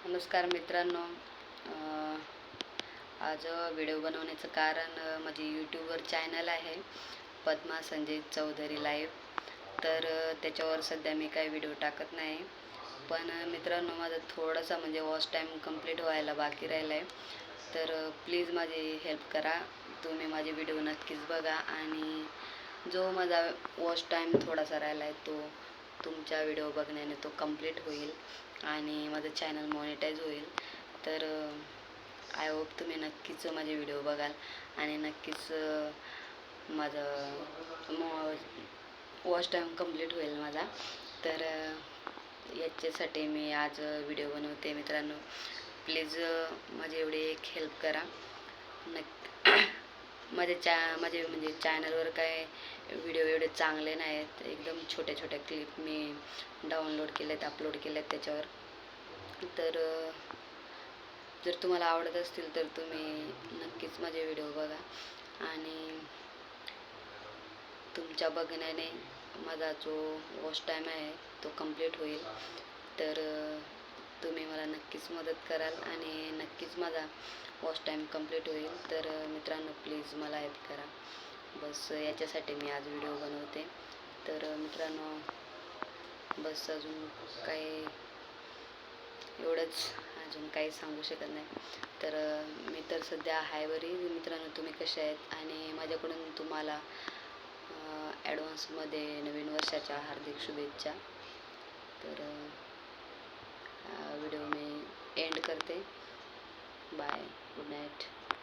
नमस्कार मित्रांनो. आज व्हिडिओ बनवण्याचं कारण माझे यूट्यूबवर चॅनल आहे पद्मा संजय चौधरी लाईव्ह. तर त्याच्यावर सध्या मी काही व्हिडिओ टाकत नाही. पण मित्रांनो, माझा थोडासा वॉच टाईम कंप्लीट व्हायला बाकी राहिला आहे. तर प्लीज माझी हेल्प करा. तुम्ही माझे व्हिडिओ नक्कीच बघा आणि जो माझा वॉच टाईम थोडासा राहिला आहे तो तुमच्या व्हिडिओ बघण्याने तो कंप्लीट होईल आणि माझं चॅनल मॉनिटाईज होईल. तर आय होप तुम्ही नक्कीच माझे व्हिडिओ बघाल आणि नक्कीच माझं वॉच टाईम कंप्लीट होईल माझा. तर याच्यासाठी मी आज व्हिडिओ बनवते मित्रांनो. प्लीज माझी एवढी एक हेल्प करा. माझे चॅनलवर काय व्हिडिओ एवढे चांगले नाही आहेत. एकदम छोट्या छोट्या क्लिप मी डाउनलोड केलेत, अपलोड केलेत त्याच्यावर. तर जर तुम्हाला आवडत असतील तर तुम्ही नक्कीच माझे व्हिडिओ बघा आणि तुमच्या बघण्याने माझा जो वॉच टाईम आहे तो कंप्लीट होईल. तर तुम्ही मला नक्कीच मदत कराल आणि नक्कीच माझा वॉच टाईम कंप्लीट होईल. तर मित्रांनो, प्लीज मला हेल्प करा. बस याच्यासाठी मी आज व्हिडिओ बनवते. तर मित्रांनो, बस अजून काही एवढंच, अजून काही सांगू शकत नाही. तर मी तर सध्या आहे बरी. मित्रांनो, तुम्ही कसे आहेत? आणि माझ्याकडून तुम्हाला ॲडव्हान्समध्ये नवीन वर्षाच्या हार्दिक शुभेच्छा. तर व्हिडिओ मी एंड करते. Bye, good night.